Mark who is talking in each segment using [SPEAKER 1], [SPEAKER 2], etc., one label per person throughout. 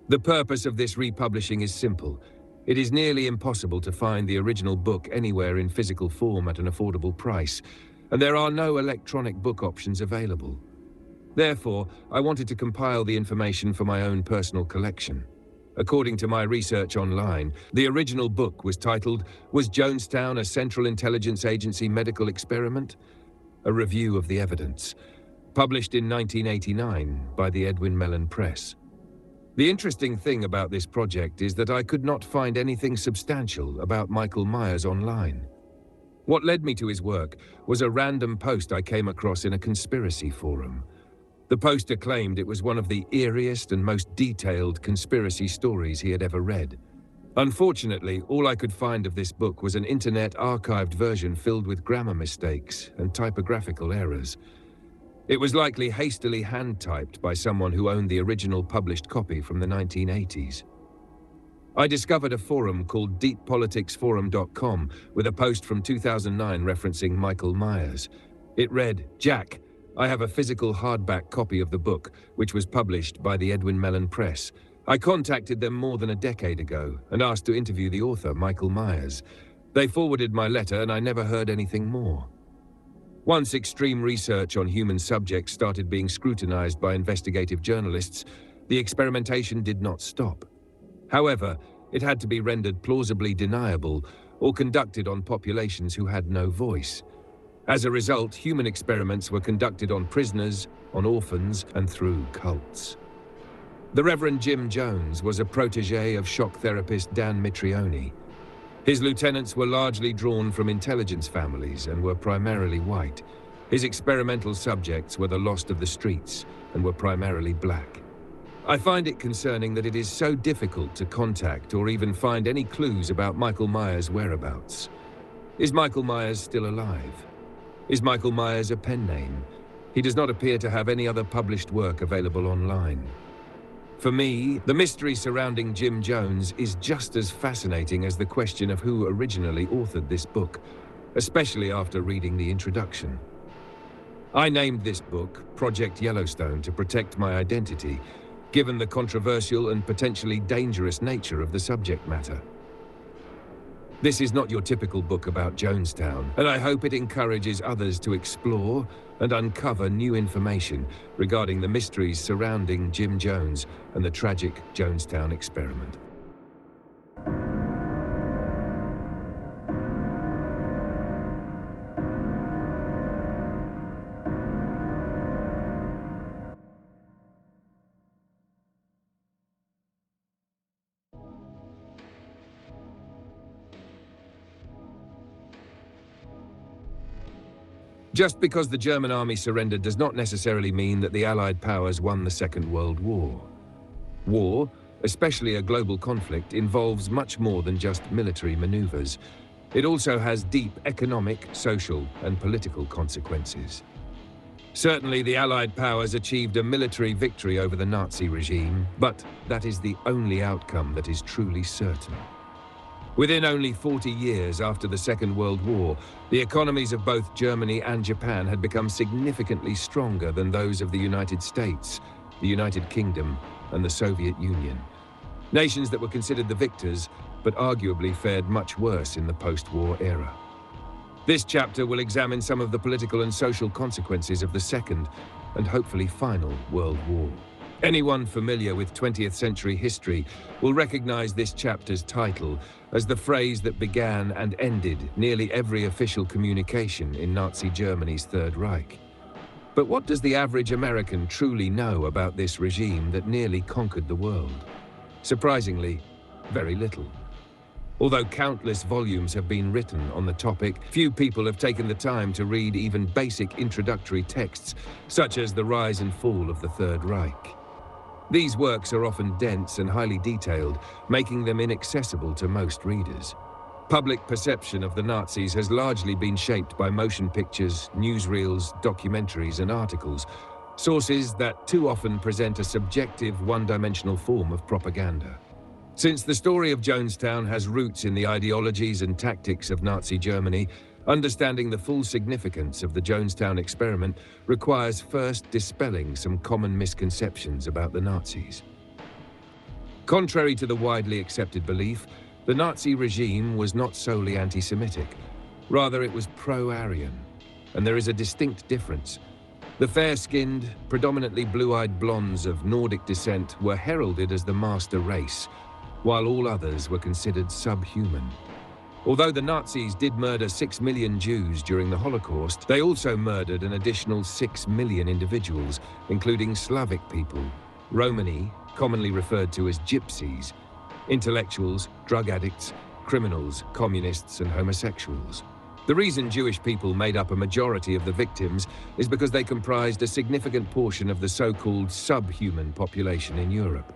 [SPEAKER 1] The purpose of this republishing is simple. It is nearly impossible to find the original book anywhere in physical form at an affordable price, and there are no electronic book options available. Therefore, I wanted to compile the information for my own personal collection. According to my research online, the original book was titled, "Was Jonestown a Central Intelligence Agency Medical Experiment?" A review of the evidence, published in 1989 by the Edwin Mellen Press. The interesting thing about this project is that I could not find anything substantial about Michael Myers online. What led me to his work was a random post I came across in a conspiracy forum. The poster claimed it was one of the eeriest and most detailed conspiracy stories he had ever read. Unfortunately, all I could find of this book was an internet archived version filled with grammar mistakes and typographical errors. It was likely hastily hand-typed by someone who owned the original published copy from the 1980s. I discovered a forum called deeppoliticsforum.com with a post from 2009 referencing Michael Myers. It read, "Jack, I have a physical hardback copy of the book, which was published by the Edwin Mellen Press. I contacted them more than a decade ago and asked to interview the author, Michael Myers. They forwarded my letter and I never heard anything more." Once extreme research on human subjects started being scrutinized by investigative journalists, the experimentation did not stop. However, it had to be rendered plausibly deniable or conducted on populations who had no voice. As a result, human experiments were conducted on prisoners, on orphans, and through cults. The Reverend Jim Jones was a protege of shock therapist Dan Mitrione. His lieutenants were largely drawn from intelligence families and were primarily white. His experimental subjects were the lost of the streets and were primarily black. I find it concerning that it is so difficult to contact or even find any clues about Michael Myers' whereabouts. Is Michael Myers still alive? Is Michael Myers a pen name? He does not appear to have any other published work available online. For me, the mystery surrounding Jim Jones is just as fascinating as the question of who originally authored this book, especially after reading the introduction. I named this book Project Yellowstone to protect my identity, given the controversial and potentially dangerous nature of the subject matter. This is not your typical book about Jonestown, and I hope it encourages others to explore and uncover new information regarding the mysteries surrounding Jim Jones and the tragic Jonestown experiment. Just because the German army surrendered does not necessarily mean that the Allied powers won the Second World War. War, especially a global conflict, involves much more than just military maneuvers. It also has deep economic, social, and political consequences. Certainly, the Allied powers achieved a military victory over the Nazi regime, but that is the only outcome that is truly certain. Within only 40 years after the Second World War, the economies of both Germany and Japan had become significantly stronger than those of the United States, the United Kingdom, and the Soviet Union. Nations that were considered the victors, but arguably fared much worse in the post-war era. This chapter will examine some of the political and social consequences of the Second, and hopefully final, World War. Anyone familiar with 20th century history will recognize this chapter's title as the phrase that began and ended nearly every official communication in Nazi Germany's Third Reich. But what does the average American truly know about this regime that nearly conquered the world? Surprisingly, very little. Although countless volumes have been written on the topic, few people have taken the time to read even basic introductory texts, such as The Rise and Fall of the Third Reich. These works are often dense and highly detailed, making them inaccessible to most readers. Public perception of the Nazis has largely been shaped by motion pictures, newsreels, documentaries, and articles, sources that too often present a subjective, one-dimensional form of propaganda. Since the story of Jonestown has roots in the ideologies and tactics of Nazi Germany, understanding the full significance of the Jonestown experiment requires first dispelling some common misconceptions about the Nazis. Contrary to the widely accepted belief, the Nazi regime was not solely anti-Semitic. Rather, it was pro-Aryan. And there is a distinct difference. The fair-skinned, predominantly blue-eyed blondes of Nordic descent were heralded as the master race, while all others were considered subhuman. Although the Nazis did murder 6 million Jews during the Holocaust, they also murdered an additional 6 million individuals, including Slavic people, Romani, commonly referred to as gypsies, intellectuals, drug addicts, criminals, communists, and homosexuals. The reason Jewish people made up a majority of the victims is because they comprised a significant portion of the so-called subhuman population in Europe.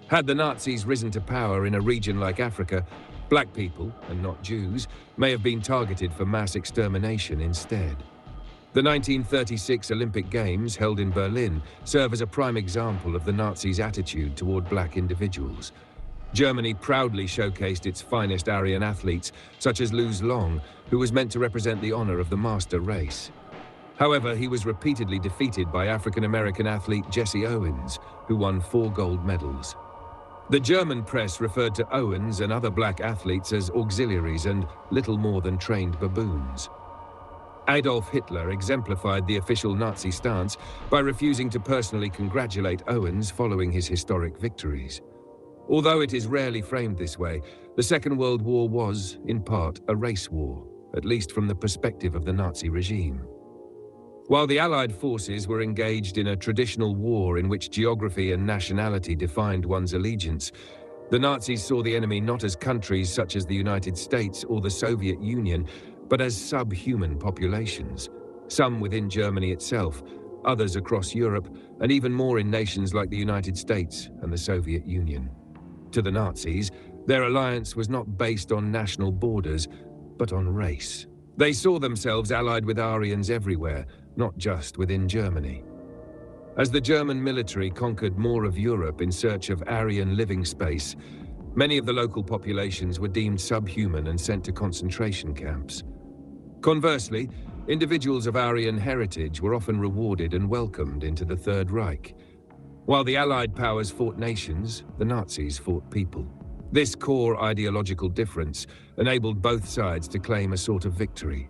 [SPEAKER 1] Had the Nazis risen to power in a region like Africa, black people, and not Jews, may have been targeted for mass extermination instead. The 1936 Olympic Games, held in Berlin, serve as a prime example of the Nazis' attitude toward black individuals. Germany proudly showcased its finest Aryan athletes, such as Luz Long, who was meant to represent the honor of the master race. However, he was repeatedly defeated by African-American athlete Jesse Owens, who won 4 gold medals. The German press referred to Owens and other black athletes as auxiliaries and little more than trained baboons. Adolf Hitler exemplified the official Nazi stance by refusing to personally congratulate Owens following his historic victories. Although it is rarely framed this way, the Second World War was, in part, a race war, at least from the perspective of the Nazi regime. While the Allied forces were engaged in a traditional war in which geography and nationality defined one's allegiance, the Nazis saw the enemy not as countries such as the United States or the Soviet Union, but as subhuman populations, some within Germany itself, others across Europe, and even more in nations like the United States and the Soviet Union. To the Nazis, their alliance was not based on national borders, but on race. They saw themselves allied with Aryans everywhere, not just within Germany. As the German military conquered more of Europe in search of Aryan living space, many of the local populations were deemed subhuman and sent to concentration camps. Conversely, individuals of Aryan heritage were often rewarded and welcomed into the Third Reich. While the Allied powers fought nations, the Nazis fought people. This core ideological difference enabled both sides to claim a sort of victory.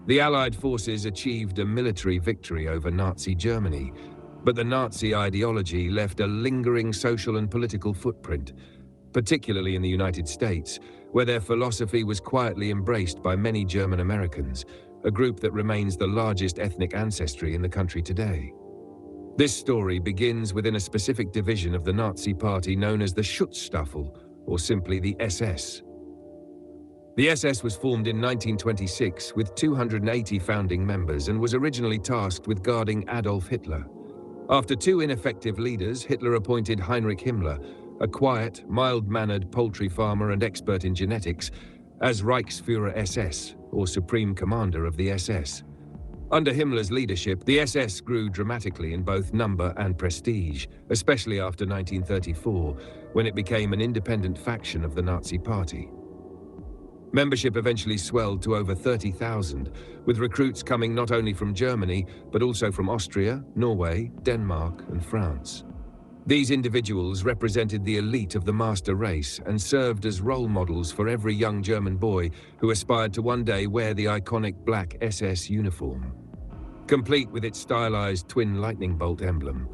[SPEAKER 1] The Allied forces achieved a military victory over Nazi Germany, but the Nazi ideology left a lingering social and political footprint, particularly in the United States, where their philosophy was quietly embraced by many German Americans, a group that remains the largest ethnic ancestry in the country today. This story begins within a specific division of the Nazi Party known as the Schutzstaffel, or simply the SS. The SS was formed in 1926 with 280 founding members and was originally tasked with guarding Adolf Hitler. After 2 ineffective leaders, Hitler appointed Heinrich Himmler, a quiet, mild-mannered poultry farmer and expert in genetics, as Reichsführer SS, or Supreme Commander of the SS. Under Himmler's leadership, the SS grew dramatically in both number and prestige, especially after 1934, when it became an independent faction of the Nazi Party. Membership eventually swelled to over 30,000, with recruits coming not only from Germany, but also from Austria, Norway, Denmark, and France. These individuals represented the elite of the master race and served as role models for every young German boy who aspired to one day wear the iconic black SS uniform. Complete with its stylized twin lightning bolt emblem,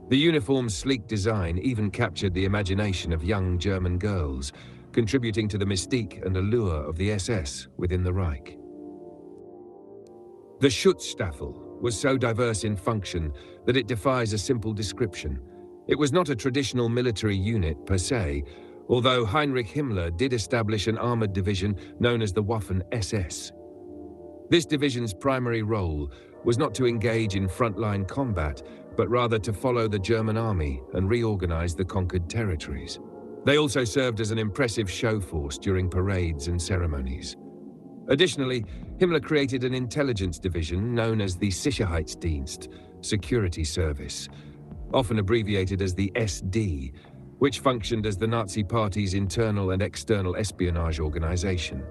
[SPEAKER 1] the uniform's sleek design even captured the imagination of young German girls, contributing to the mystique and allure of the SS within the Reich. The Schutzstaffel was so diverse in function that it defies a simple description. It was not a traditional military unit per se, although Heinrich Himmler did establish an armored division known as the Waffen-SS. This division's primary role was not to engage in frontline combat, but rather to follow the German army and reorganize the conquered territories. They also served as an impressive show force during parades and ceremonies. Additionally, Himmler created an intelligence division known as the Sicherheitsdienst, Security Service, often abbreviated as the SD, which functioned as the Nazi Party's internal and external espionage organization.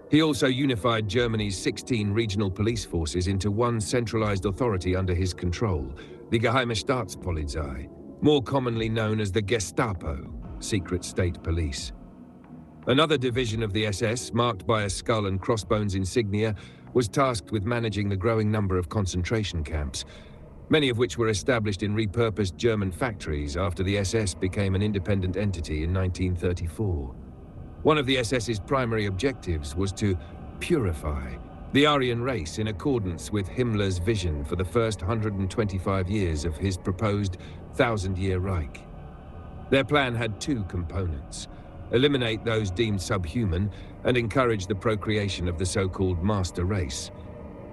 [SPEAKER 1] He also unified Germany's 16 regional police forces into one centralized authority under his control, the Geheime Staatspolizei, more commonly known as the Gestapo, secret state police. Another division of the SS, marked by a skull and crossbones insignia, was tasked with managing the growing number of concentration camps, many of which were established in repurposed German factories after the SS became an independent entity in 1934. One of the SS's primary objectives was to purify the Aryan race in accordance with Himmler's vision for the first 125 years of his proposed 1,000-year Reich. Their plan had two components: eliminate those deemed subhuman and encourage the procreation of the so-called master race.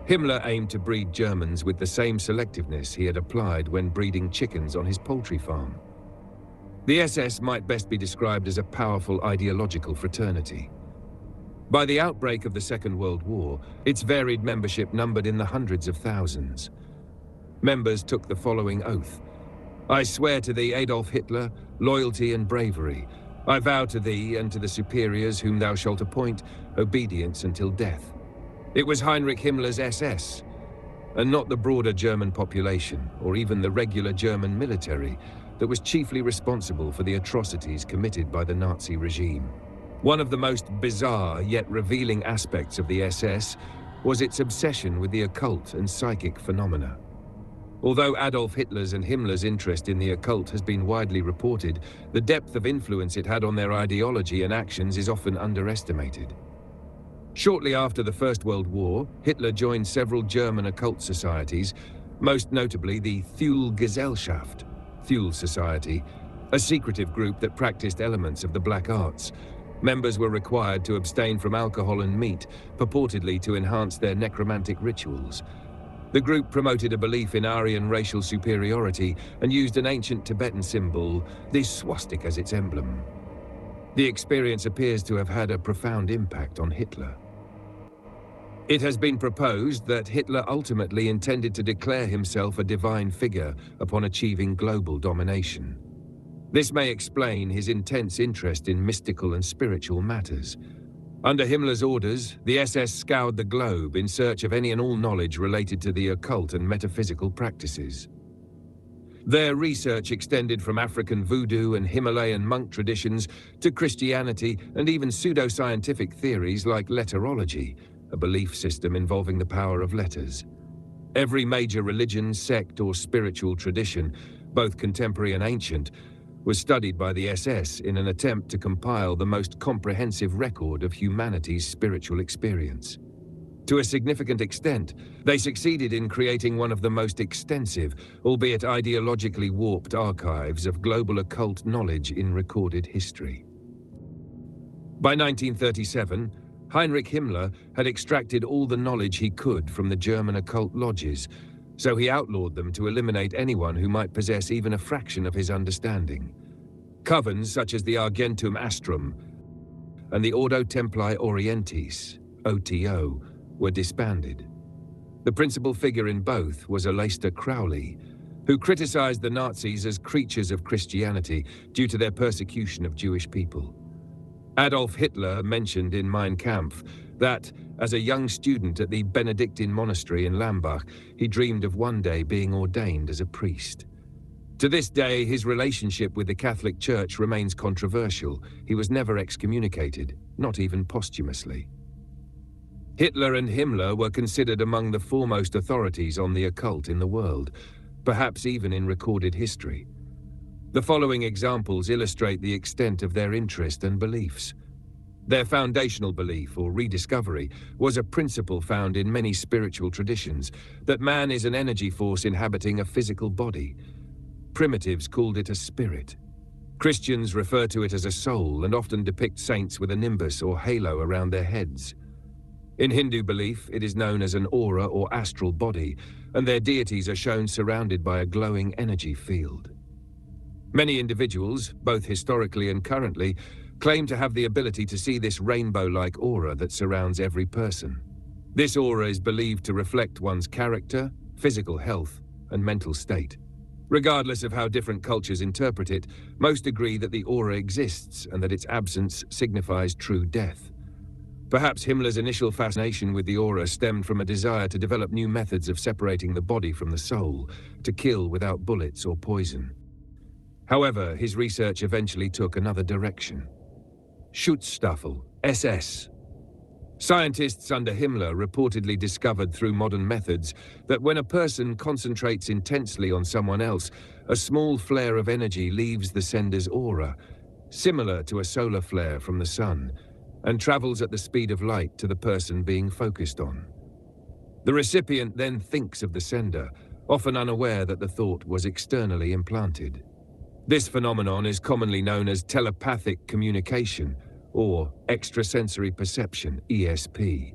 [SPEAKER 1] Himmler aimed to breed Germans with the same selectiveness he had applied when breeding chickens on his poultry farm. The SS might best be described as a powerful ideological fraternity. By the outbreak of the Second World War, its varied membership numbered in the hundreds of thousands. Members took the following oath: "I swear to thee, Adolf Hitler, loyalty and bravery. I vow to thee and to the superiors whom thou shalt appoint, obedience until death." It was Heinrich Himmler's SS, and not the broader German population, or even the regular German military, that was chiefly responsible for the atrocities committed by the Nazi regime. One of the most bizarre yet revealing aspects of the SS was its obsession with the occult and psychic phenomena. Although Adolf Hitler's and Himmler's interest in the occult has been widely reported, the depth of influence it had on their ideology and actions is often underestimated. Shortly after the First World War, Hitler joined several German occult societies, most notably the Thule-Gesellschaft, Thule Society, a secretive group that practiced elements of the black arts. Members were required to abstain from alcohol and meat, purportedly to enhance their necromantic rituals. The group promoted a belief in Aryan racial superiority and used an ancient Tibetan symbol, the swastika, as its emblem. The experience appears to have had a profound impact on Hitler. It has been proposed that Hitler ultimately intended to declare himself a divine figure upon achieving global domination. This may explain his intense interest in mystical and spiritual matters. Under Himmler's orders, the SS scoured the globe in search of any and all knowledge related to the occult and metaphysical practices. Their research extended from African voodoo and Himalayan monk traditions to Christianity and even pseudoscientific theories like letterology, a belief system involving the power of letters. Every major religion, sect, or spiritual tradition, both contemporary and ancient, was studied by the SS in an attempt to compile the most comprehensive record of humanity's spiritual experience. To a significant extent, they succeeded in creating one of the most extensive, albeit ideologically warped archives of global occult knowledge in recorded history. By 1937, Heinrich Himmler had extracted all the knowledge he could from the German occult lodges, so he outlawed them to eliminate anyone who might possess even a fraction of his understanding. Covens such as the Argentum Astrum and the Ordo Templari Orientis, OTO, were disbanded. The principal figure in both was Aleister Crowley, who criticized the Nazis as creatures of Christianity due to their persecution of Jewish people. Adolf Hitler mentioned in Mein Kampf that, as a young student at the Benedictine monastery in Lambach, he dreamed of one day being ordained as a priest. To this day, his relationship with the Catholic Church remains controversial. He was never excommunicated, not even posthumously. Hitler and Himmler were considered among the foremost authorities on the occult in the world, perhaps even in recorded history. The following examples illustrate the extent of their interest and beliefs. Their foundational belief, or rediscovery, was a principle found in many spiritual traditions, that man is an energy force inhabiting a physical body. Primitives called it a spirit. Christians refer to it as a soul and often depict saints with a nimbus or halo around their heads. In Hindu belief, it is known as an aura or astral body, and their deities are shown surrounded by a glowing energy field. Many individuals, both historically and currently, claim to have the ability to see this rainbow-like aura that surrounds every person. This aura is believed to reflect one's character, physical health, and mental state. Regardless of how different cultures interpret it, most agree that the aura exists and that its absence signifies true death. Perhaps Himmler's initial fascination with the aura stemmed from a desire to develop new methods of separating the body from the soul, to kill without bullets or poison. However, his research eventually took another direction. Schutzstaffel, SS. Scientists under Himmler reportedly discovered through modern methods that when a person concentrates intensely on someone else, a small flare of energy leaves the sender's aura, similar to a solar flare from the sun, and travels at the speed of light to the person being focused on. The recipient then thinks of the sender, often unaware that the thought was externally implanted. This phenomenon is commonly known as telepathic communication, or extrasensory perception, ESP.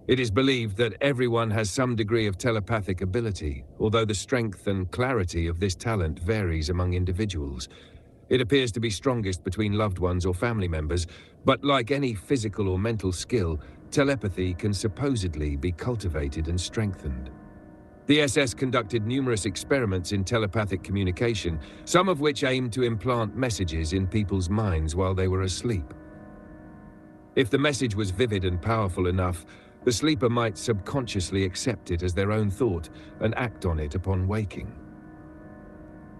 [SPEAKER 1] It is believed that everyone has some degree of telepathic ability, although the strength and clarity of this talent varies among individuals. It appears to be strongest between loved ones or family members, but like any physical or mental skill, telepathy can supposedly be cultivated and strengthened. The SS conducted numerous experiments in telepathic communication, some of which aimed to implant messages in people's minds while they were asleep. If the message was vivid and powerful enough, the sleeper might subconsciously accept it as their own thought and act on it upon waking.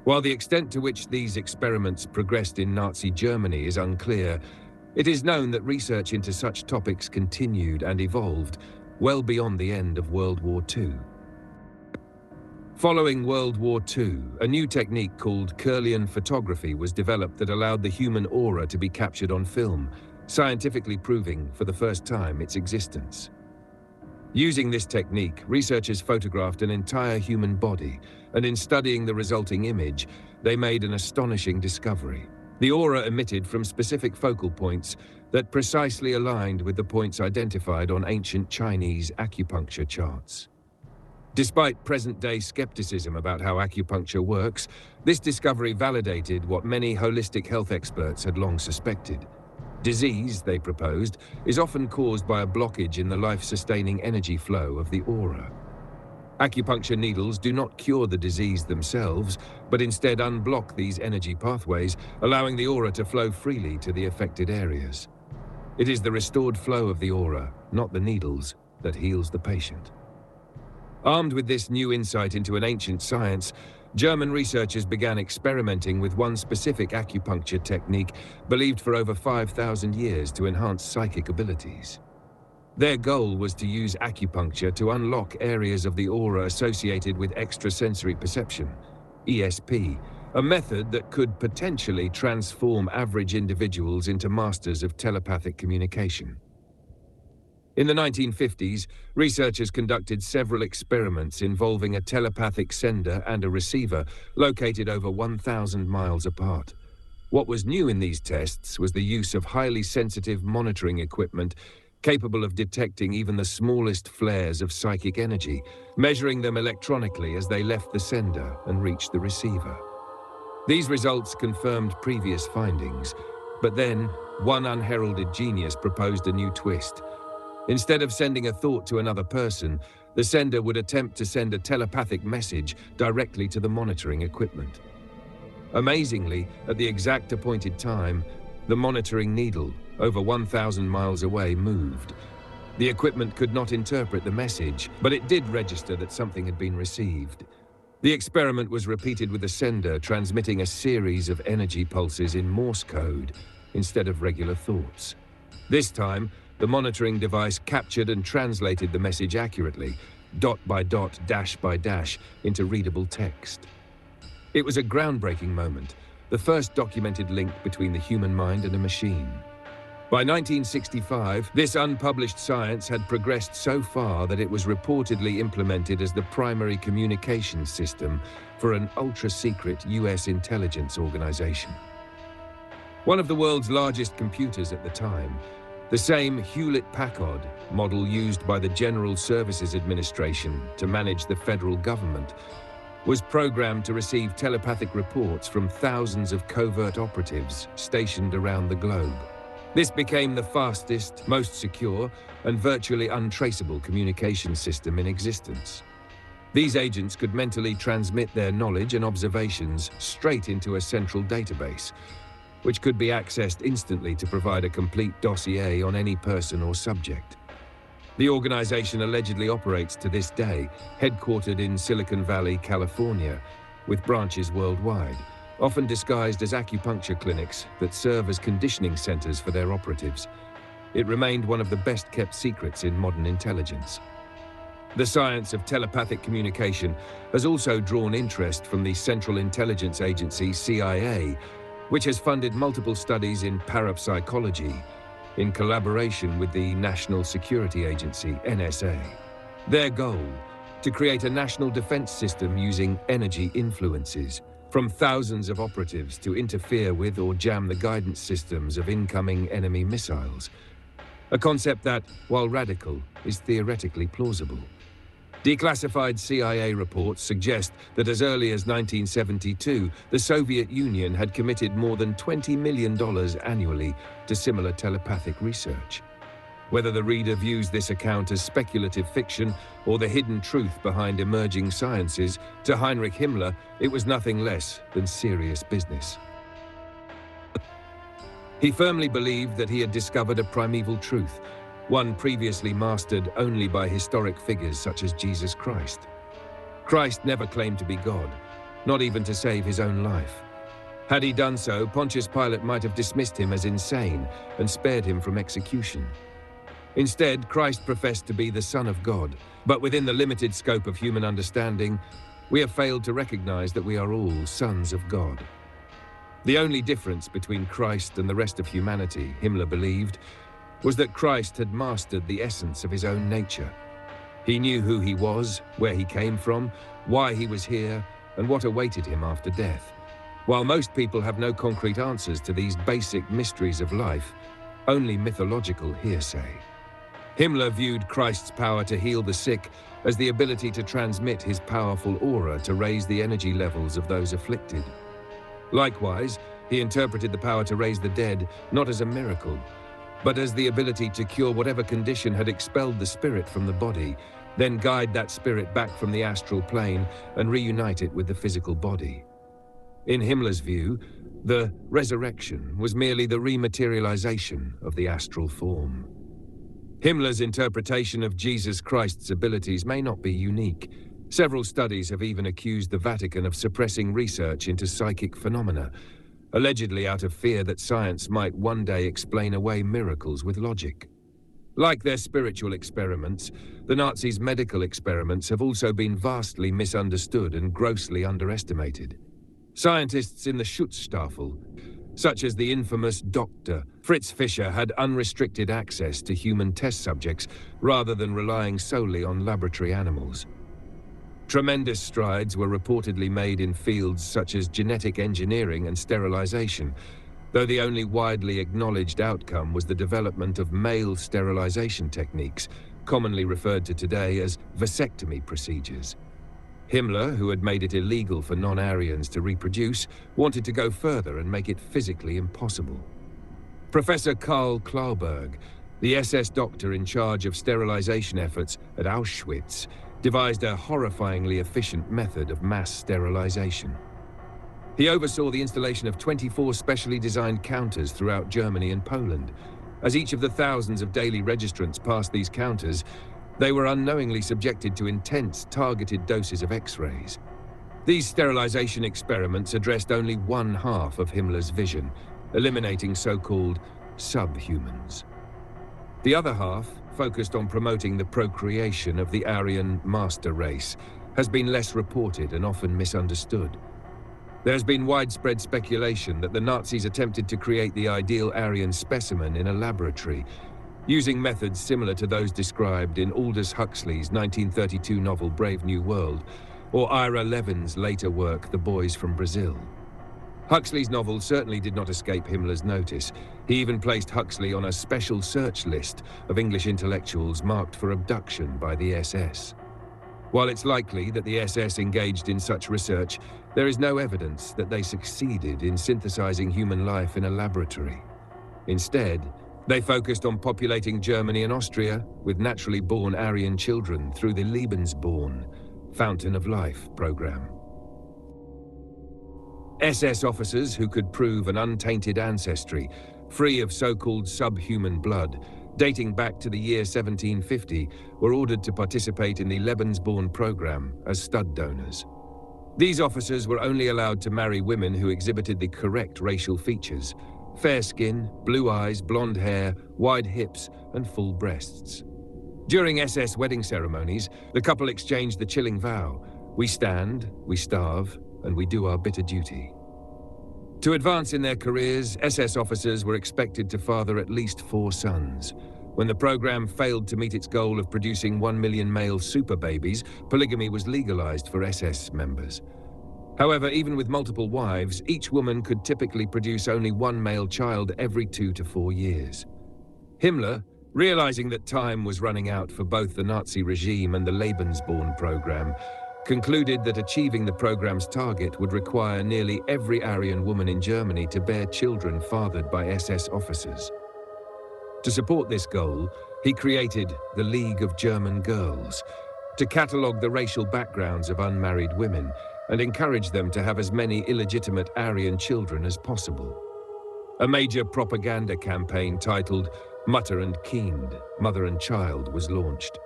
[SPEAKER 1] While the extent to which these experiments progressed in Nazi Germany is unclear, it is known that research into such topics continued and evolved well beyond the end of World War II. Following World War II, a new technique called Kirlian photography was developed that allowed the human aura to be captured on film, scientifically proving for the first time its existence. Using this technique, researchers photographed an entire human body, and in studying the resulting image, they made an astonishing discovery. The aura emitted from specific focal points that precisely aligned with the points identified on ancient Chinese acupuncture charts. Despite present-day skepticism about how acupuncture works, this discovery validated what many holistic health experts had long suspected. Disease, they proposed, is often caused by a blockage in the life-sustaining energy flow of the aura. Acupuncture needles do not cure the disease themselves, but instead unblock these energy pathways, allowing the aura to flow freely to the affected areas. It is the restored flow of the aura, not the needles, that heals the patient. Armed with this new insight into an ancient science, German researchers began experimenting with one specific acupuncture technique believed for over 5,000 years to enhance psychic abilities. Their goal was to use acupuncture to unlock areas of the aura associated with extrasensory perception, ESP, a method that could potentially transform average individuals into masters of telepathic communication. In the 1950s, researchers conducted several experiments involving a telepathic sender and a receiver located over 1,000 miles apart. What was new in these tests was the use of highly sensitive monitoring equipment capable of detecting even the smallest flares of psychic energy, measuring them electronically as they left the sender and reached the receiver. These results confirmed previous findings, but then one unheralded genius proposed a new twist. Instead of sending a thought to another person, the sender would attempt to send a telepathic message directly to the monitoring equipment. Amazingly, at the exact appointed time, the monitoring needle, over 1,000 miles away, moved. The equipment could not interpret the message, but it did register that something had been received. The experiment was repeated with the sender transmitting a series of energy pulses in Morse code instead of regular thoughts. This time, the monitoring device captured and translated the message accurately, dot by dot, dash by dash, into readable text. It was a groundbreaking moment, the first documented link between the human mind and a machine. By 1965, this unpublished science had progressed so far that it was reportedly implemented as the primary communications system for an ultra-secret US intelligence organization. One of the world's largest computers at the time, the same Hewlett-Packard model used by the General Services Administration to manage the federal government, was programmed to receive telepathic reports from thousands of covert operatives stationed around the globe. This became the fastest, most secure, and virtually untraceable communication system in existence. These agents could mentally transmit their knowledge and observations straight into a central database, which could be accessed instantly to provide a complete dossier on any person or subject. The organization allegedly operates to this day, headquartered in Silicon Valley, California, with branches worldwide, often disguised as acupuncture clinics that serve as conditioning centers for their operatives. It remained one of the best-kept secrets in modern intelligence. The science of telepathic communication has also drawn interest from the Central Intelligence Agency, CIA, which has funded multiple studies in parapsychology in collaboration with the National Security Agency, NSA. Their goal: to create a national defense system using energy influences from thousands of operatives to interfere with or jam the guidance systems of incoming enemy missiles. A concept that, while radical, is theoretically plausible. Declassified CIA reports suggest that as early as 1972, the Soviet Union had committed more than $20 million annually to similar telepathic research. Whether the reader views this account as speculative fiction or the hidden truth behind emerging sciences, to Heinrich Himmler, it was nothing less than serious business. He firmly believed that he had discovered a primeval truth, one previously mastered only by historic figures such as Jesus Christ. Christ never claimed to be God, not even to save his own life. Had he done so, Pontius Pilate might have dismissed him as insane and spared him from execution. Instead, Christ professed to be the Son of God, but within the limited scope of human understanding, we have failed to recognize that we are all sons of God. The only difference between Christ and the rest of humanity, Himmler believed, was that Christ had mastered the essence of his own nature. He knew who he was, where he came from, why he was here, and what awaited him after death. While most people have no concrete answers to these basic mysteries of life, only mythological hearsay. Himmler viewed Christ's power to heal the sick as the ability to transmit his powerful aura to raise the energy levels of those afflicted. Likewise, he interpreted the power to raise the dead not as a miracle, but as the ability to cure whatever condition had expelled the spirit from the body, then guide that spirit back from the astral plane and reunite it with the physical body. In Himmler's view, the resurrection was merely the rematerialization of the astral form. Himmler's interpretation of Jesus Christ's abilities may not be unique. Several studies have even accused the Vatican of suppressing research into psychic phenomena, allegedly out of fear that science might one day explain away miracles with logic. Like their spiritual experiments, the Nazis' medical experiments have also been vastly misunderstood and grossly underestimated. Scientists in the Schutzstaffel, such as the infamous Dr. Fritz Fischer, had unrestricted access to human test subjects rather than relying solely on laboratory animals. Tremendous strides were reportedly made in fields such as genetic engineering and sterilization, though the only widely acknowledged outcome was the development of male sterilization techniques, commonly referred to today as vasectomy procedures. Himmler, who had made it illegal for non-Aryans to reproduce, wanted to go further and make it physically impossible. Professor Karl Klauberg, the SS doctor in charge of sterilization efforts at Auschwitz, devised a horrifyingly efficient method of mass sterilization. He oversaw the installation of 24 specially designed counters throughout Germany and Poland. As each of the thousands of daily registrants passed these counters, they were unknowingly subjected to intense, targeted doses of X-rays. These sterilization experiments addressed only one half of Himmler's vision, eliminating so-called subhumans. The other half, focused on promoting the procreation of the Aryan master race, has been less reported and often misunderstood. There has been widespread speculation that the Nazis attempted to create the ideal Aryan specimen in a laboratory, using methods similar to those described in Aldous Huxley's 1932 novel Brave New World, or Ira Levin's later work The Boys from Brazil. Huxley's novel certainly did not escape Himmler's notice. He even placed Huxley on a special search list of English intellectuals marked for abduction by the SS. While it's likely that the SS engaged in such research, there is no evidence that they succeeded in synthesizing human life in a laboratory. Instead, they focused on populating Germany and Austria with naturally born Aryan children through the Lebensborn, Fountain of Life program. SS officers who could prove an untainted ancestry, free of so-called subhuman blood, dating back to the year 1750, were ordered to participate in the Lebensborn program as stud donors. These officers were only allowed to marry women who exhibited the correct racial features: fair skin, blue eyes, blonde hair, wide hips, and full breasts. During SS wedding ceremonies, the couple exchanged the chilling vow: we stand, we starve, and we do our bitter duty. To advance in their careers, SS officers were expected to father at least 4 sons. When the program failed to meet its goal of producing 1 million male super babies, polygamy was legalized for SS members. However, even with multiple wives, each woman could typically produce only 1 male child every 2 to 4 years. Himmler, realizing that time was running out for both the Nazi regime and the Lebensborn program, concluded that achieving the program's target would require nearly every Aryan woman in Germany to bear children fathered by SS officers. To support this goal, he created the League of German Girls, to catalogue the racial backgrounds of unmarried women and encourage them to have as many illegitimate Aryan children as possible. A major propaganda campaign titled Mutter und Kind, Mother and Child, was launched.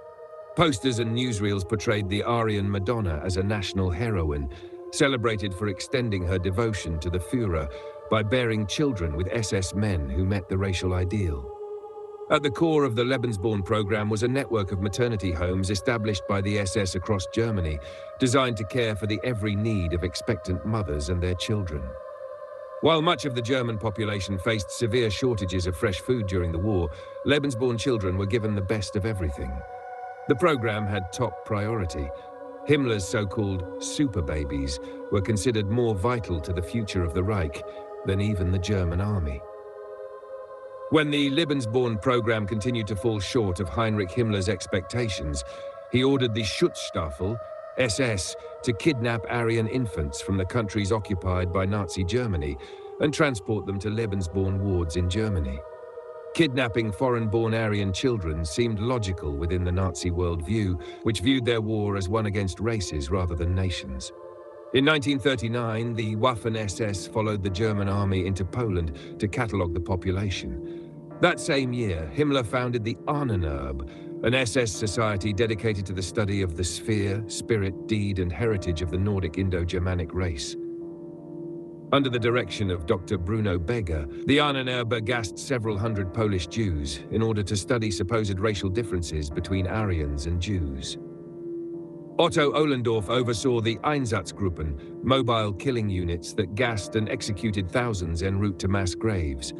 [SPEAKER 1] Posters and newsreels portrayed the Aryan Madonna as a national heroine, celebrated for extending her devotion to the Führer by bearing children with SS men who met the racial ideal. At the core of the Lebensborn program was a network of maternity homes established by the SS across Germany, designed to care for the every need of expectant mothers and their children. While much of the German population faced severe shortages of fresh food during the war, Lebensborn children were given the best of everything. The program had top priority. Himmler's so-called super babies were considered more vital to the future of the Reich than even the German army. When the Lebensborn program continued to fall short of Heinrich Himmler's expectations, he ordered the Schutzstaffel, SS, to kidnap Aryan infants from the countries occupied by Nazi Germany and transport them to Lebensborn wards in Germany. Kidnapping foreign-born Aryan children seemed logical within the Nazi worldview, which viewed their war as one against races rather than nations. In 1939, the Waffen-SS followed the German army into Poland to catalogue the population. That same year, Himmler founded the Ahnenerbe, an SS society dedicated to the study of the sphere, spirit, deed, and heritage of the Nordic Indo-Germanic race. Under the direction of Dr. Bruno Beger, the Ahnenerbe gassed several hundred Polish Jews in order to study supposed racial differences between Aryans and Jews. Otto Ohlendorf oversaw the Einsatzgruppen, mobile killing units that gassed and executed thousands en route to mass graves.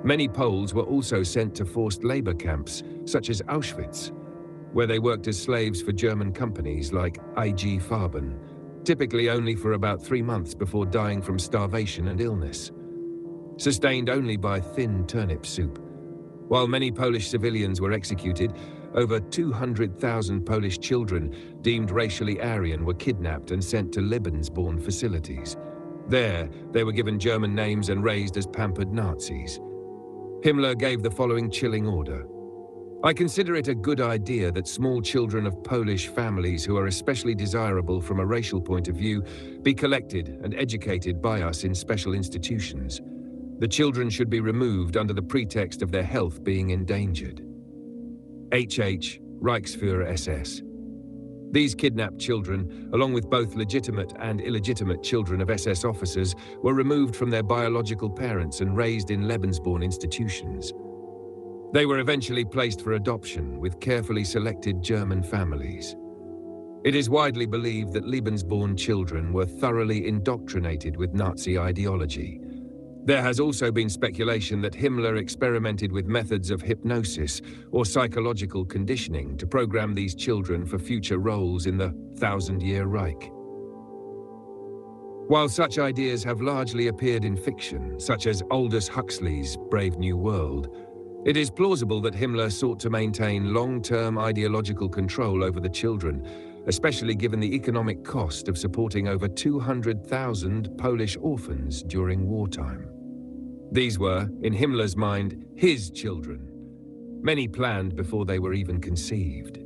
[SPEAKER 1] Many Poles were also sent to forced labor camps, such as Auschwitz, where they worked as slaves for German companies like IG Farben, typically only for about 3 months before dying from starvation and illness. Sustained only by thin turnip soup. While many Polish civilians were executed, over 200,000 Polish children deemed racially Aryan were kidnapped and sent to Lebensborn facilities. There, they were given German names and raised as pampered Nazis. Himmler gave the following chilling order: I consider it a good idea that small children of Polish families who are especially desirable from a racial point of view be collected and educated by us in special institutions. The children should be removed under the pretext of their health being endangered. H.H. Reichsführer SS. These kidnapped children, along with both legitimate and illegitimate children of SS officers, were removed from their biological parents and raised in Lebensborn institutions. They were eventually placed for adoption with carefully selected German families. It is widely believed that Lebensborn children were thoroughly indoctrinated with Nazi ideology. There has also been speculation that Himmler experimented with methods of hypnosis or psychological conditioning to program these children for future roles in the 1,000-year Reich. While such ideas have largely appeared in fiction, such as Aldous Huxley's Brave New World, it is plausible that Himmler sought to maintain long-term ideological control over the children, especially given the economic cost of supporting over 200,000 Polish orphans during wartime. These were, in Himmler's mind, his children, many planned before they were even conceived.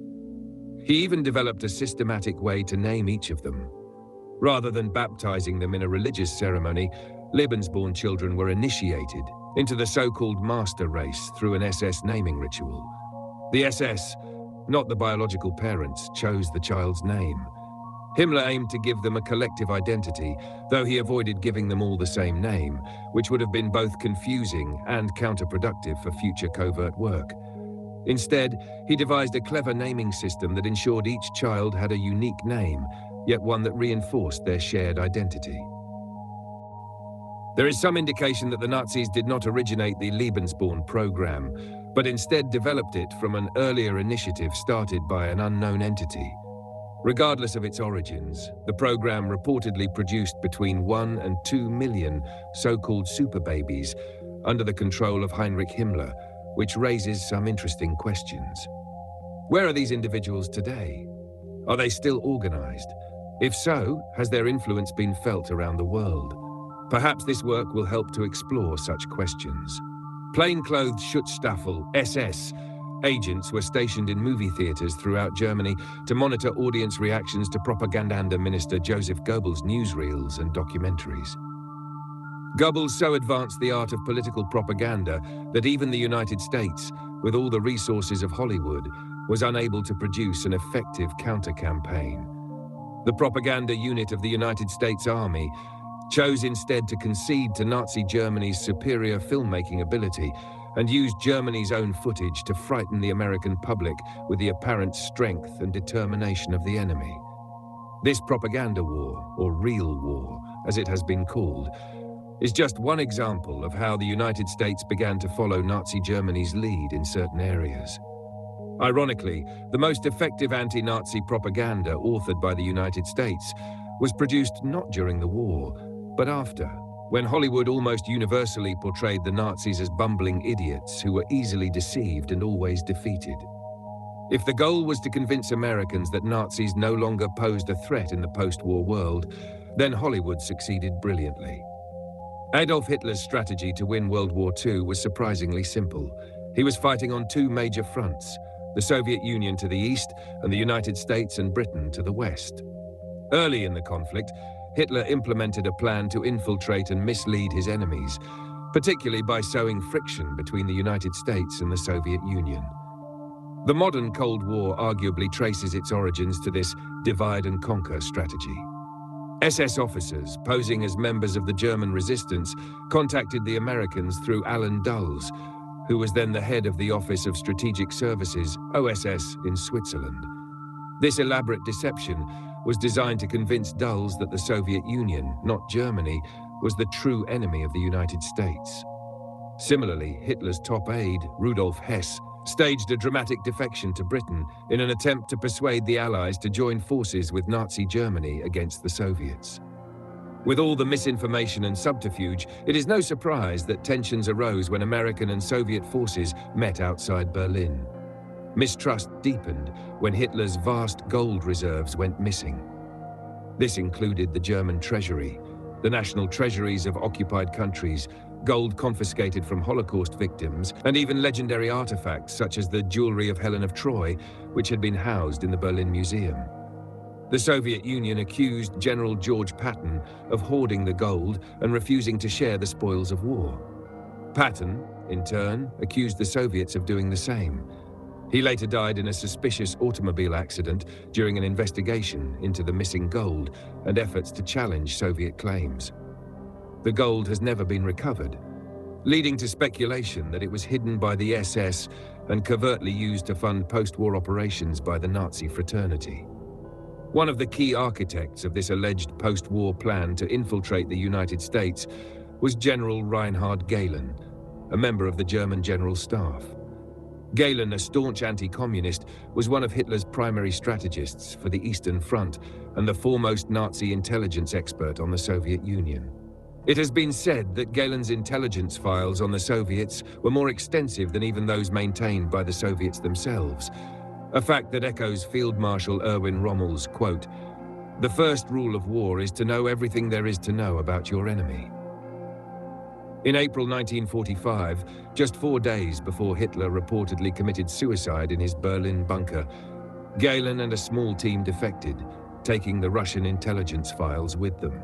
[SPEAKER 1] He even developed a systematic way to name each of them. Rather than baptizing them in a religious ceremony, Lebensborn children were initiated into the so-called master race through an SS naming ritual. The SS, not the biological parents, chose the child's name. Himmler aimed to give them a collective identity, though he avoided giving them all the same name, which would have been both confusing and counterproductive for future covert work. Instead, he devised a clever naming system that ensured each child had a unique name, yet one that reinforced their shared identity. There is some indication that the Nazis did not originate the Lebensborn program, but instead developed it from an earlier initiative started by an unknown entity. Regardless of its origins, the program reportedly produced between 1 and 2 million so-called super babies under the control of Heinrich Himmler, which raises some interesting questions. Where are these individuals today? Are they still organized? If so, has their influence been felt around the world? Perhaps this work will help to explore such questions. Plainclothes Schutzstaffel, SS, agents were stationed in movie theaters throughout Germany to monitor audience reactions to Propaganda Minister Joseph Goebbels' newsreels and documentaries. Goebbels so advanced the art of political propaganda that even the United States, with all the resources of Hollywood, was unable to produce an effective counter-campaign. The propaganda unit of the United States Army chose instead to concede to Nazi Germany's superior filmmaking ability and used Germany's own footage to frighten the American public with the apparent strength and determination of the enemy. This propaganda war, or real war, as it has been called, is just one example of how the United States began to follow Nazi Germany's lead in certain areas. Ironically, the most effective anti-Nazi propaganda authored by the United States was produced not during the war, but after, when Hollywood almost universally portrayed the Nazis as bumbling idiots who were easily deceived and always defeated. If the goal was to convince Americans that Nazis no longer posed a threat in the post-war world, then Hollywood succeeded brilliantly. Adolf Hitler's strategy to win World War II was surprisingly simple. He was fighting on two major fronts, the Soviet Union to the east and the United States and Britain to the west. Early in the conflict, Hitler implemented a plan to infiltrate and mislead his enemies, particularly by sowing friction between the United States and the Soviet Union. The modern Cold War arguably traces its origins to this divide and conquer strategy. SS officers, posing as members of the German resistance, contacted the Americans through Alan Dulles, who was then the head of the Office of Strategic Services, OSS, in Switzerland. This elaborate deception was designed to convince Dulles that the Soviet Union, not Germany, was the true enemy of the United States. Similarly, Hitler's top aide, Rudolf Hess, staged a dramatic defection to Britain in an attempt to persuade the Allies to join forces with Nazi Germany against the Soviets. With all the misinformation and subterfuge, it is no surprise that tensions arose when American and Soviet forces met outside Berlin. Mistrust deepened when Hitler's vast gold reserves went missing. This included the German treasury, the national treasuries of occupied countries, gold confiscated from Holocaust victims, and even legendary artifacts such as the jewelry of Helen of Troy, which had been housed in the Berlin Museum. The Soviet Union accused General George Patton of hoarding the gold and refusing to share the spoils of war. Patton, in turn, accused the Soviets of doing the same. He later died in a suspicious automobile accident during an investigation into the missing gold and efforts to challenge Soviet claims. The gold has never been recovered, leading to speculation that it was hidden by the SS and covertly used to fund post-war operations by the Nazi fraternity. One of the key architects of this alleged post-war plan to infiltrate the United States was General Reinhard Gehlen, a member of the German General Staff. Gehlen, a staunch anti-communist, was one of Hitler's primary strategists for the Eastern Front and the foremost Nazi intelligence expert on the Soviet Union. It has been said that Gehlen's intelligence files on the Soviets were more extensive than even those maintained by the Soviets themselves, a fact that echoes Field Marshal Erwin Rommel's quote, "The first rule of war is to know everything there is to know about your enemy." In April 1945, just 4 days before Hitler reportedly committed suicide in his Berlin bunker, Gehlen and a small team defected, taking the Russian intelligence files with them.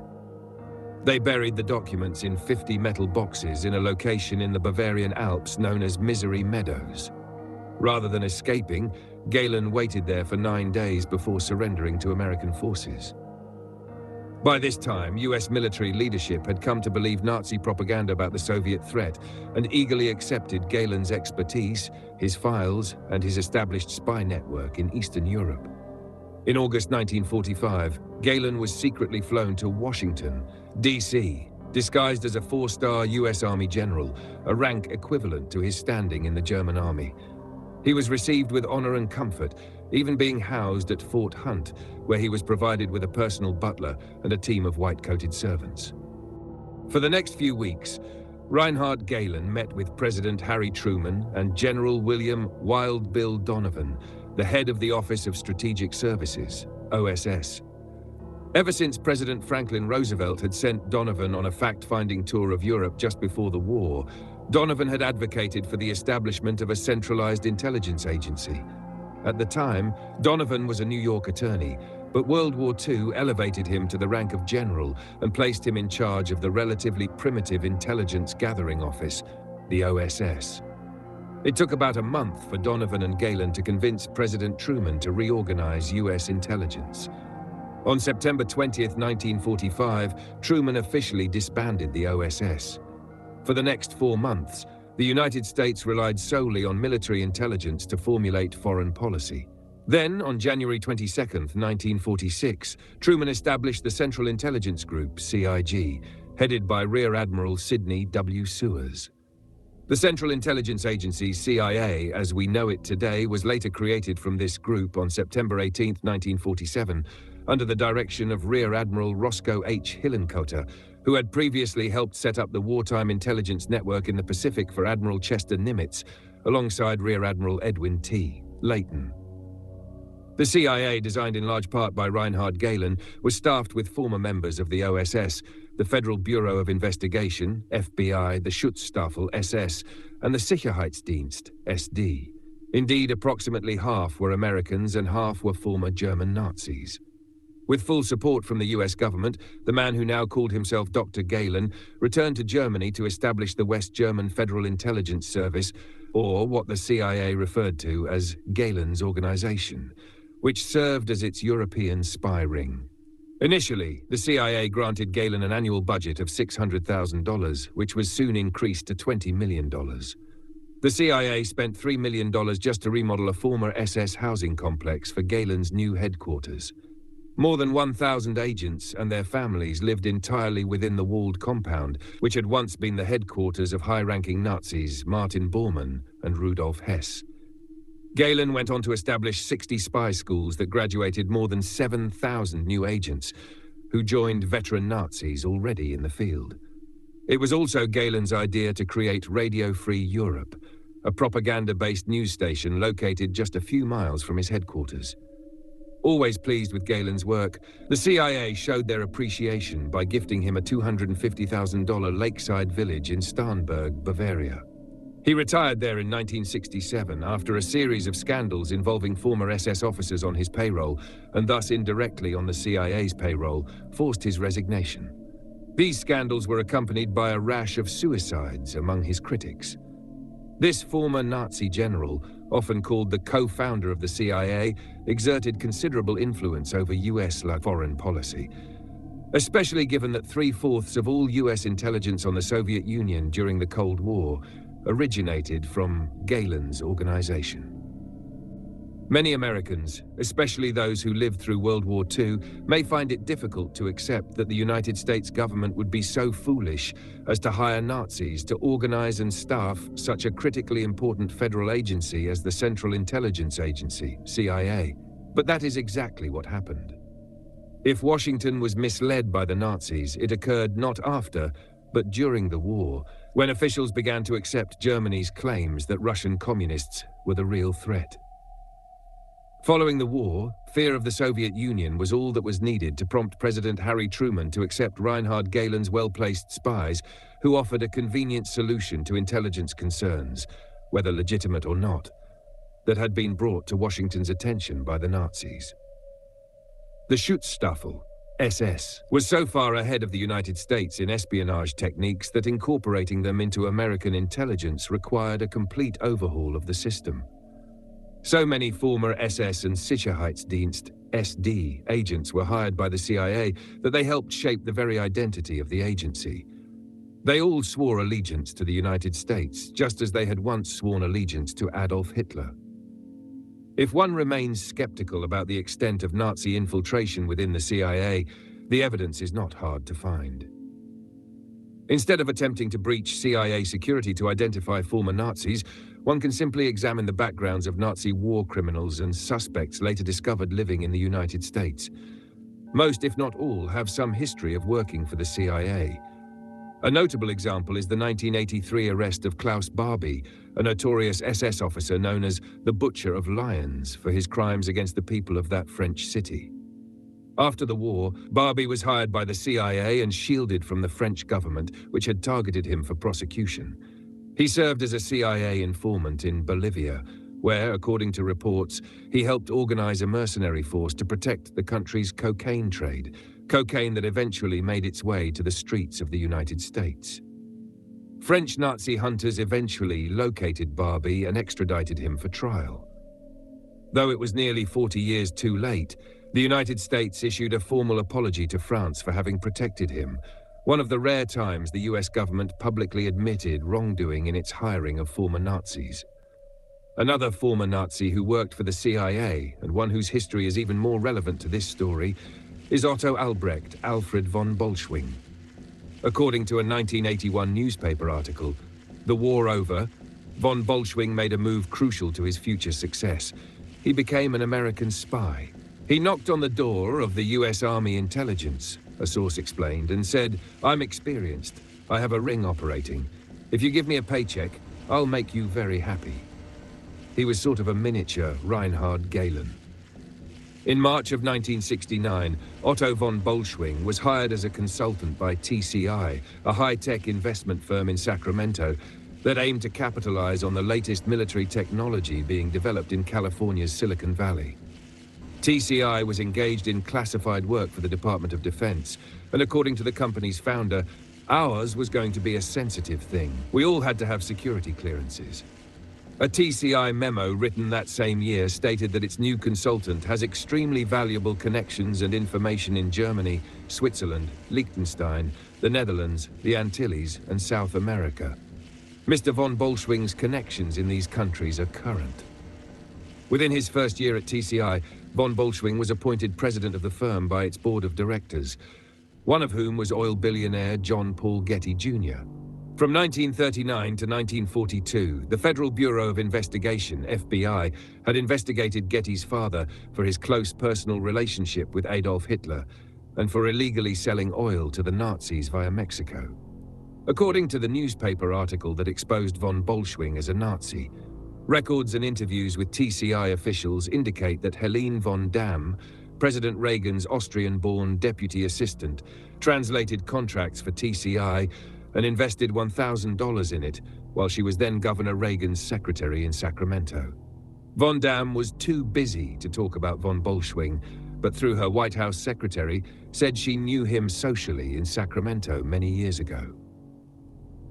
[SPEAKER 1] They buried the documents in 50 metal boxes in a location in the Bavarian Alps known as Misery Meadows. Rather than escaping, Gehlen waited there for 9 days before surrendering to American forces. By this time, US military leadership had come to believe Nazi propaganda about the Soviet threat and eagerly accepted Gehlen's expertise, his files, and his established spy network in Eastern Europe. In August 1945, Gehlen was secretly flown to Washington, D.C., disguised as a four-star US Army general, a rank equivalent to his standing in the German army. He was received with honor and comfort, even being housed at Fort Hunt, where he was provided with a personal butler and a team of white-coated servants. For the next few weeks, Reinhard Gehlen met with President Harry Truman and General William Wild Bill Donovan, the head of the Office of Strategic Services, OSS. Ever since President Franklin Roosevelt had sent Donovan on a fact-finding tour of Europe just before the war, Donovan had advocated for the establishment of a centralized intelligence agency. At the time, Donovan was a New York attorney, but World War II elevated him to the rank of general and placed him in charge of the relatively primitive intelligence gathering office, the OSS. It took about a month for Donovan and Gehlen to convince President Truman to reorganize US intelligence. On September 20th, 1945, Truman officially disbanded the OSS. For the next 4 months, the United States relied solely on military intelligence to formulate foreign policy. Then, on January 22, 1946, Truman established the Central Intelligence Group, CIG, headed by Rear Admiral Sidney W. Sewers. The Central Intelligence Agency, CIA, as we know it today, was later created from this group on September 18, 1947, under the direction of Rear Admiral Roscoe H. Hillenkoetter, who had previously helped set up the wartime intelligence network in the Pacific for Admiral Chester Nimitz, alongside Rear Admiral Edwin T. Layton. The CIA, designed in large part by Reinhard Gehlen, was staffed with former members of the OSS, the Federal Bureau of Investigation, FBI, the Schutzstaffel, SS, and the Sicherheitsdienst, SD. Indeed, approximately half were Americans and half were former German Nazis. With full support from the US government, the man who now called himself Dr. Gehlen returned to Germany to establish the West German Federal Intelligence Service, or what the CIA referred to as Gehlen's organization, which served as its European spy ring. Initially, the CIA granted Gehlen an annual budget of $600,000, which was soon increased to $20 million. The CIA spent $3 million just to remodel a former SS housing complex for Gehlen's new headquarters. More than 1,000 agents and their families lived entirely within the walled compound, which had once been the headquarters of high-ranking Nazis Martin Bormann and Rudolf Hess. Gehlen went on to establish 60 spy schools that graduated more than 7,000 new agents, who joined veteran Nazis already in the field. It was also Gehlen's idea to create Radio Free Europe, a propaganda-based news station located just a few miles from his headquarters. Always pleased with Gehlen's work, the CIA showed their appreciation by gifting him a $250,000 lakeside village in Starnberg, Bavaria. He retired there in 1967 after a series of scandals involving former SS officers on his payroll, and thus indirectly on the CIA's payroll, forced his resignation. These scandals were accompanied by a rash of suicides among his critics. This former Nazi general, often called the co-founder of the CIA, exerted considerable influence over US foreign policy, especially given that 3/4 of all US intelligence on the Soviet Union during the Cold War originated from Gehlen's organization. Many Americans, especially those who lived through World War II, may find it difficult to accept that the United States government would be so foolish as to hire Nazis to organize and staff such a critically important federal agency as the Central Intelligence Agency, CIA. But that is exactly what happened. If Washington was misled by the Nazis, it occurred not after, but during the war, when officials began to accept Germany's claims that Russian communists were the real threat. Following the war, fear of the Soviet Union was all that was needed to prompt President Harry Truman to accept Reinhard Gehlen's well-placed spies, who offered a convenient solution to intelligence concerns, whether legitimate or not, that had been brought to Washington's attention by the Nazis. The Schutzstaffel, SS, was so far ahead of the United States in espionage techniques that incorporating them into American intelligence required a complete overhaul of the system. So many former SS and Sicherheitsdienst, SD agents were hired by the CIA that they helped shape the very identity of the agency. They all swore allegiance to the United States, just as they had once sworn allegiance to Adolf Hitler. If one remains skeptical about the extent of Nazi infiltration within the CIA, the evidence is not hard to find. Instead of attempting to breach CIA security to identify former Nazis, one can simply examine the backgrounds of Nazi war criminals and suspects later discovered living in the United States. Most, if not all, have some history of working for the CIA. A notable example is the 1983 arrest of Klaus Barbie, a notorious SS officer known as the Butcher of Lions for his crimes against the people of that French city. After the war, Barbie was hired by the CIA and shielded from the French government, which had targeted him for prosecution. He served as a CIA informant in Bolivia, where, according to reports, he helped organize a mercenary force to protect the country's cocaine trade, cocaine that eventually made its way to the streets of the United States. French Nazi hunters eventually located Barbie and extradited him for trial. Though it was nearly 40 years too late, the United States issued a formal apology to France for having protected him, one of the rare times the US government publicly admitted wrongdoing in its hiring of former Nazis. Another former Nazi who worked for the CIA, and one whose history is even more relevant to this story, is Otto Albrecht Alfred von Bolschwing. According to a 1981 newspaper article, the war over, von Bolschwing made a move crucial to his future success. He became an American spy. He knocked on the door of the US Army intelligence, a source explained, and said, "I'm experienced. I have a ring operating. If you give me a paycheck, I'll make you very happy." He was sort of a miniature Reinhard Gehlen. In March of 1969, Otto von Bolschwing was hired as a consultant by TCI, a high-tech investment firm in Sacramento that aimed to capitalize on the latest military technology being developed in California's Silicon Valley. TCI was engaged in classified work for the Department of Defense, and according to the company's founder, ours was going to be a sensitive thing. We all had to have security clearances. A TCI memo written that same year stated that its new consultant has extremely valuable connections and information in Germany, Switzerland, Liechtenstein, the Netherlands, the Antilles, and South America. Mr. von Bolschwing's connections in these countries are current. Within his first year at TCI, von Bolschwing was appointed president of the firm by its board of directors, one of whom was oil billionaire John Paul Getty Jr. From 1939 to 1942, the Federal Bureau of Investigation, FBI, had investigated Getty's father for his close personal relationship with Adolf Hitler and for illegally selling oil to the Nazis via Mexico. According to the newspaper article that exposed von Bolschwing as a Nazi, records and interviews with TCI officials indicate that Helene von Damm, President Reagan's Austrian-born deputy assistant, translated contracts for TCI and invested $1,000 in it, while she was then Governor Reagan's secretary in Sacramento. Von Damm was too busy to talk about von Bolschwing, but through her White House secretary, said she knew him socially in Sacramento many years ago.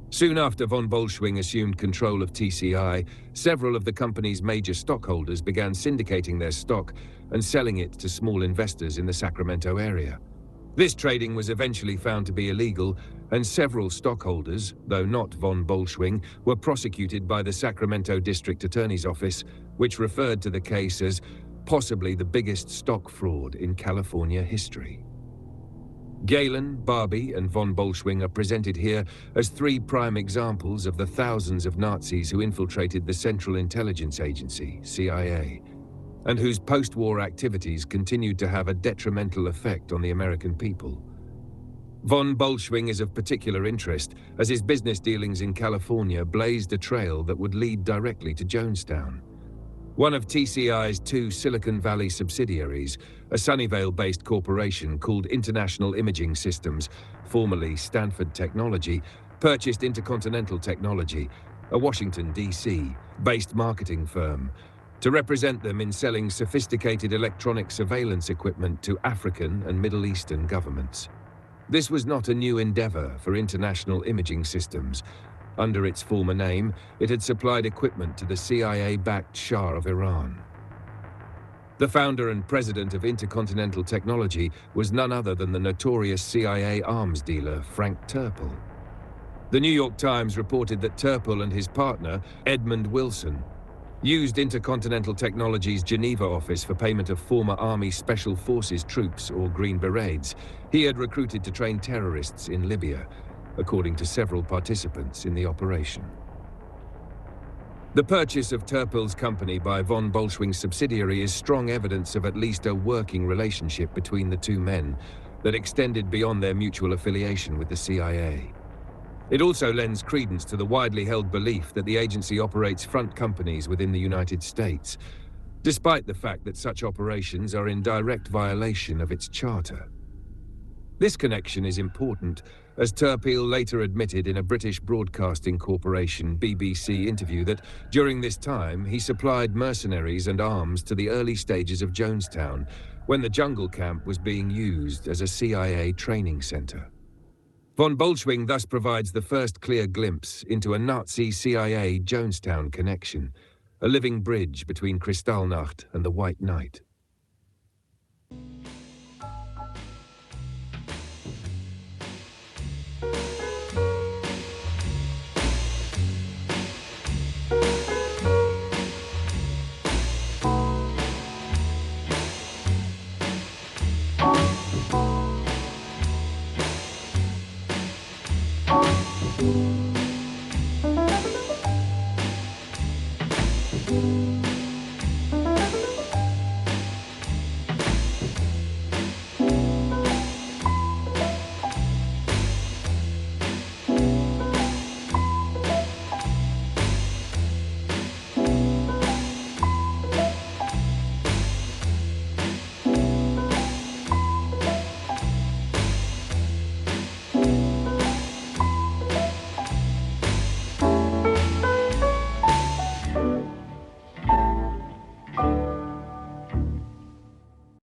[SPEAKER 1] Soon after von Bolschwing assumed control of TCI, several of the company's major stockholders began syndicating their stock and selling it to small investors in the Sacramento area. This trading was eventually found to be illegal, and several stockholders, though not von Bolschwing, were prosecuted by the Sacramento District Attorney's Office, which referred to the case as possibly the biggest stock fraud in California history. Gehlen, Barbie, and von Bolschwing are presented here as three prime examples of the thousands of Nazis who infiltrated the Central Intelligence Agency, CIA, and whose post-war activities continued to have a detrimental effect on the American people. Von Bolschwing is of particular interest, as his business dealings in California blazed a trail that would lead directly to Jonestown. One of TCI's two Silicon Valley subsidiaries, a Sunnyvale-based corporation called International Imaging Systems, formerly Stanford Technology, purchased Intercontinental Technology, a Washington, D.C. based marketing firm, to represent them in selling sophisticated electronic surveillance equipment to African and Middle Eastern governments. This was not a new endeavor for International Imaging Systems. Under its former name, it had supplied equipment to the CIA-backed Shah of Iran. The founder and president of Intercontinental Technology was none other than the notorious CIA arms dealer Frank Turple. The New York Times reported that Turple and his partner, Edmund Wilson, used Intercontinental Technology's Geneva office for payment of former Army Special Forces troops, or Green Berets, he had recruited to train terrorists in Libya, according to several participants in the operation. The purchase of Turpel's company by von Bolschwing's subsidiary is strong evidence of at least a working relationship between the two men that extended beyond their mutual affiliation with the CIA. It also lends credence to the widely held belief that the agency operates front companies within the United States, despite the fact that such operations are in direct violation of its charter. This connection is important, as Turpel later admitted in a British Broadcasting Corporation (BBC) interview that during this time he supplied mercenaries and arms to the early stages of Jonestown, when the jungle camp was being used as a CIA training center. Von Bolschwing thus provides the first clear glimpse into a Nazi-CIA Jonestown connection, a living bridge between Kristallnacht and the White Knight.